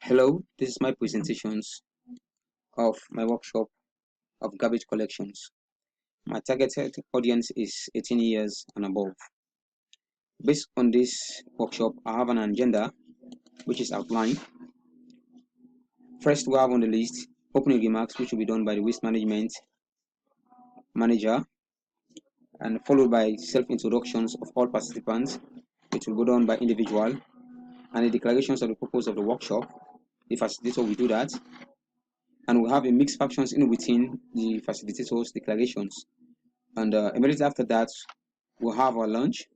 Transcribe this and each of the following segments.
Hello, this is my presentations of my workshop of garbage collections. My targeted audience is 18 years and above. Based on this workshop, I have an agenda which is outlined. First, we have on the list opening remarks, which will be done by the waste management manager, and followed by self-introductions of all participants, which will go done by individual, and the declarations of the purpose of the workshop. The facilitator will do that, and we'll have a mixed factions in within the facilitators' declarations. And immediately after that, we'll have our lunch.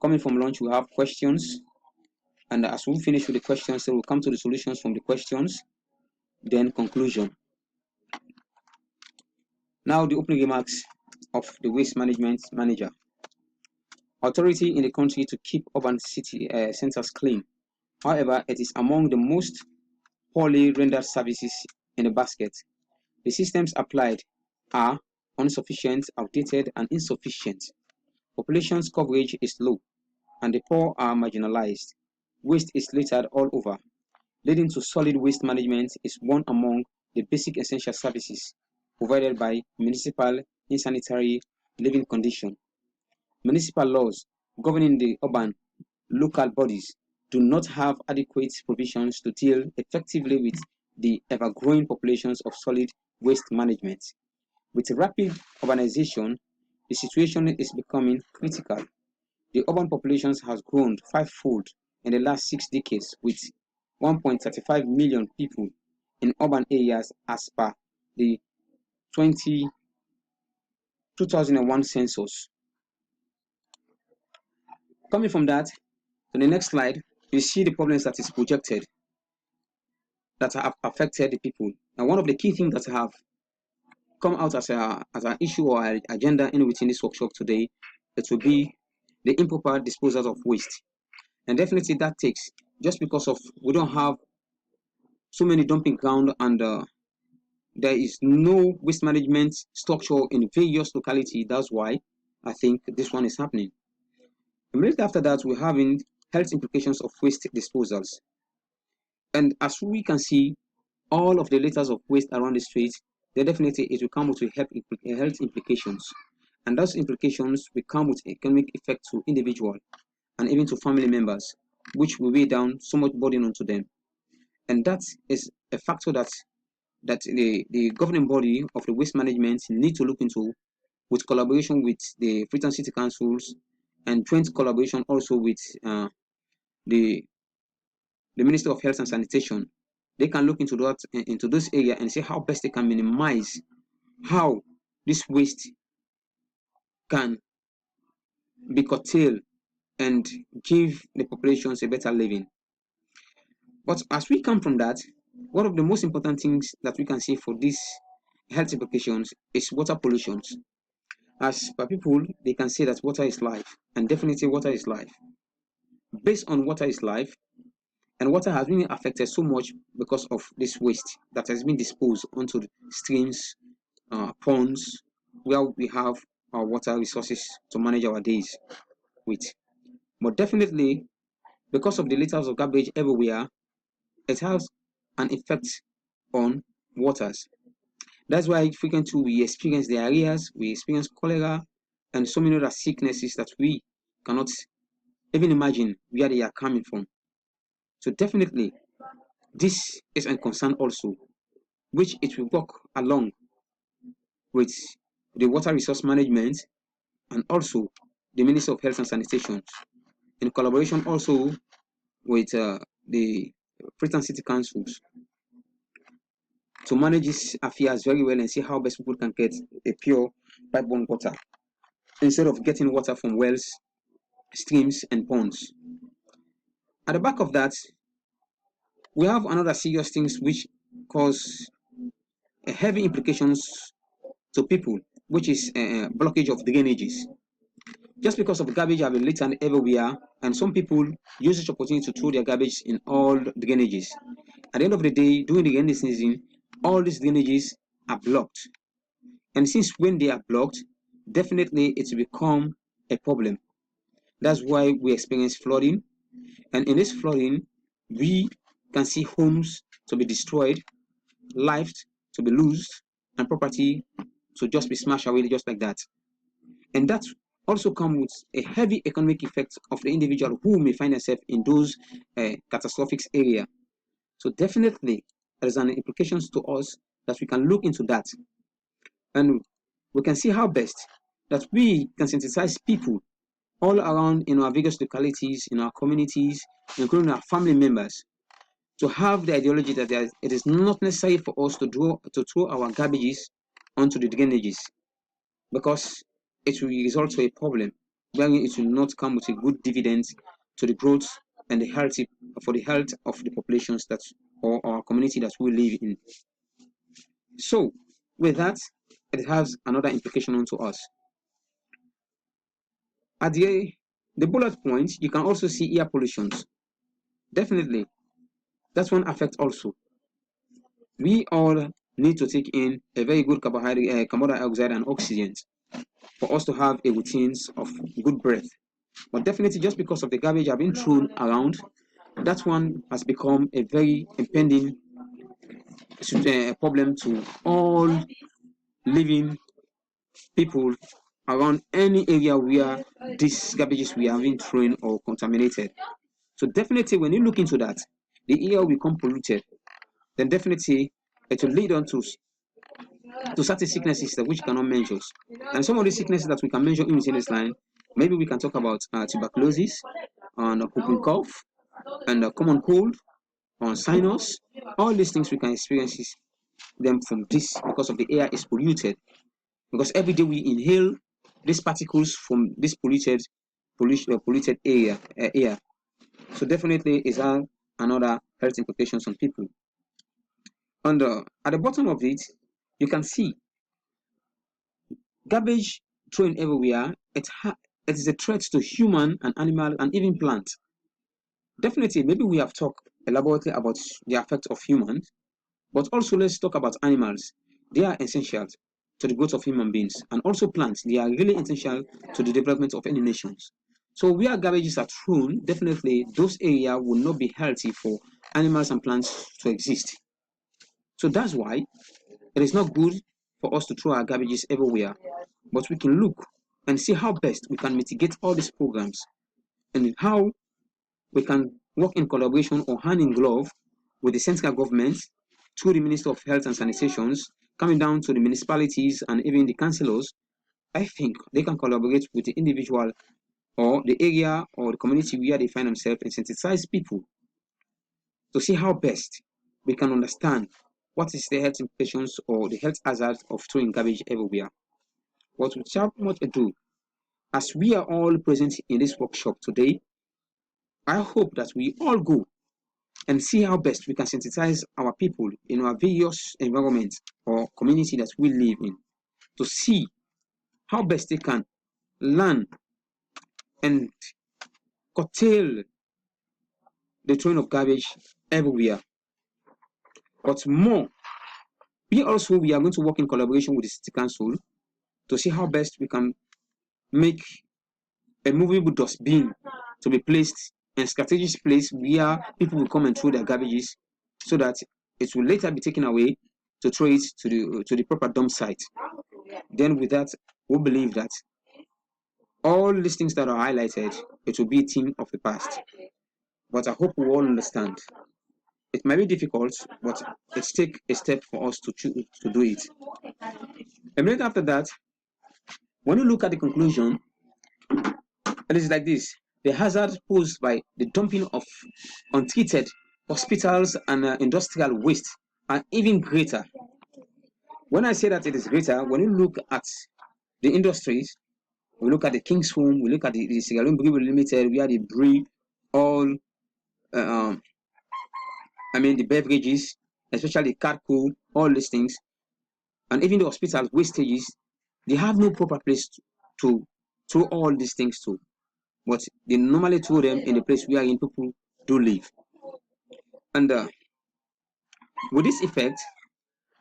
Coming from lunch, we'll have questions. And as we finish with the questions, so we'll come to the solutions from the questions, then conclusion. Now, the opening remarks of the waste management manager. Authority in the country to keep urban city centers clean. However, it is among the most poorly rendered services in the basket. The systems applied are insufficient, outdated, and insufficient. Population's coverage is low, and the poor are marginalized. Waste is littered all over. Leading to solid waste management is one among the basic essential services provided by municipal insanitary living condition. Municipal laws governing the urban local bodies do not have adequate provisions to deal effectively with the ever-growing populations of solid waste management. With rapid urbanization, the situation is becoming critical. The urban population has grown fivefold in the last 6 decades, with 1.35 million people in urban areas as per the 2001 census. Coming from that to the next slide, you see the problems that is projected that have affected the people. And one of the key things that have come out as an issue or an agenda in within this workshop today, it will be the improper disposal of waste. And definitely that takes, just because of we don't have so many dumping ground and there is no waste management structure in various localities. That's why I think this one is happening. Immediately after that, we're having health implications of waste disposals. And as we can see, all of the litters of waste around the street, they definitely it will come with health implications. And those implications will come with economic effect to individual and even to family members, which will weigh down so much burden onto them. And that is a factor that the governing body of the waste management need to look into, with collaboration with the Freetown City Councils and joint collaboration also with the Ministry of Health and Sanitation. They can look into that into this area and see how best they can minimize how this waste can be curtailed and give the populations a better living. But as we come from that, one of the most important things that we can see for these health implications is water pollution. As per people, they can say that water is life, and definitely water is life. Based on water is life, and water has been affected so much because of this waste that has been disposed onto the streams, ponds, where we have our water resources to manage our days with. But definitely, because of the litters of garbage everywhere, it has an effect on waters. That's why frequently we experience diarrheas, we experience cholera, and so many other sicknesses that we cannot even imagine where they are coming from. So definitely, this is a concern also, which it will work along with the water resource management and also the Ministry of Health and Sanitation, in collaboration also with the Freetown City Councils, to manage these affairs very well and see how best people can get a pure pipe-borne water instead of getting water from wells, streams, and ponds. At the back of that, we have another serious things which cause heavy implications to people, which is blockage of drainages. Just because of garbage have been littered everywhere, and some people use this opportunity to throw their garbage in all drainages. At the end of the day, during the rainy season, all these drainages are blocked. And since when they are blocked, definitely it will become a problem. That's why we experience flooding. And in this flooding, we can see homes to be destroyed, lives to be lost, and property to just be smashed away just like that. And that also comes with a heavy economic effect of the individual who may find themselves in those catastrophic area. So definitely there's an implications to us that we can look into that, and we can see how best that we can sensitize people all around in our various localities, in our communities, including our family members, to have the ideology that it is not necessary for us to throw our garbages onto the drainages, because it will result to a problem wherein it will not come with a good dividend to the growth and the health for the health of the populations that or our community that we live in. So with that, it has another implication onto us. At the bullet point, you can also see air pollutions. Definitely, that one affects also. We all need to take in a very good carbon dioxide and oxygen for us to have a routines of good breath. But definitely, just because of the garbage have been thrown around, that one has become a very impending problem to all living people around any area where these garbages we have been thrown or contaminated. So definitely, when you look into that, the air will become polluted. Then definitely, it will lead on to certain sicknesses that which cannot measure. And some of the sicknesses that we can measure in this line, maybe we can talk about tuberculosis, and whooping cough, and common cold, on sinus. All these things we can experience them from this because of the air is polluted. Because every day we inhale these particles from this polluted air. So definitely is another health implications on people. And at the bottom of it, you can see garbage thrown everywhere. It is a threat to human and animal and even plant. Definitely, maybe we have talked elaborately about the effect of humans, but also let's talk about animals. They are essential to the growth of human beings, and also plants. They are really essential to the development of any nations. So where garbages are thrown, definitely those areas will not be healthy for animals and plants to exist. So that's why it is not good for us to throw our garbages everywhere, but we can look and see how best we can mitigate all these programs and how we can work in collaboration or hand in glove with the central government through the Minister of Health and Sanitation, coming down to the municipalities and even the councillors. I think they can collaborate with the individual or the area or the community where they find themselves and sensitize people to see how best we can understand what is the health implications or the health hazards of throwing garbage everywhere. But without much ado, as we are all present in this workshop today, I hope that we all go and see how best we can sensitize our people in our various environments or community that we live in, to see how best they can learn and curtail the throwing of garbage everywhere. But more, we are going to work in collaboration with the city council to see how best we can make a movable dustbin to be placed in strategic place where people will come and throw their garbages, so that it will later be taken away to throw it to the proper dump site. Then with that, we believe that all these things that are highlighted, it will be a thing of the past. But I hope we all understand. It might be difficult, but it's take a step for us to choose to do it. A minute after that, when you look at the conclusion, it is like this: the hazard posed by the dumping of untreated hospitals and industrial waste are even greater. When I say that it is greater, when you look at the industries, we look at the King's Home, we look at the Sierra Leone Brewery Limited, where they brew all, the beverages, especially charcoal, all these things, and even the hospitals wastages, they have no proper place to throw all these things to, but they normally throw them in the place where people do live. And with this effect,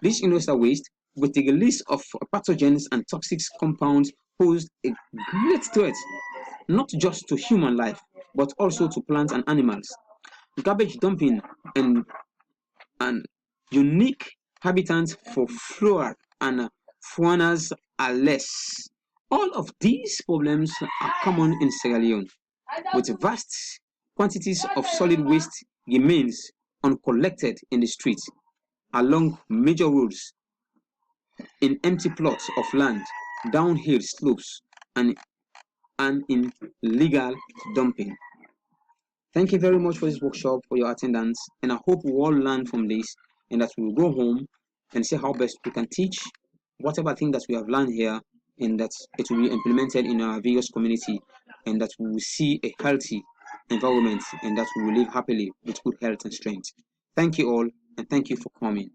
this industrial waste, with the release of pathogens and toxic compounds, pose a great threat not just to human life, but also to plants and animals. garbage dumping, and unique habitats for flora and faunas are less. All of these problems are common in Sierra Leone, with vast quantities of solid waste remains uncollected in the streets, along major roads, in empty plots of land, downhill slopes, and in legal dumping. Thank you very much for this workshop, for your attendance, and I hope we all learn from this and that we will go home and see how best we can teach whatever thing that we have learned here, and that it will be implemented in our various community, and that we will see a healthy environment, and that we will live happily with good health and strength. Thank you all, and thank you for coming.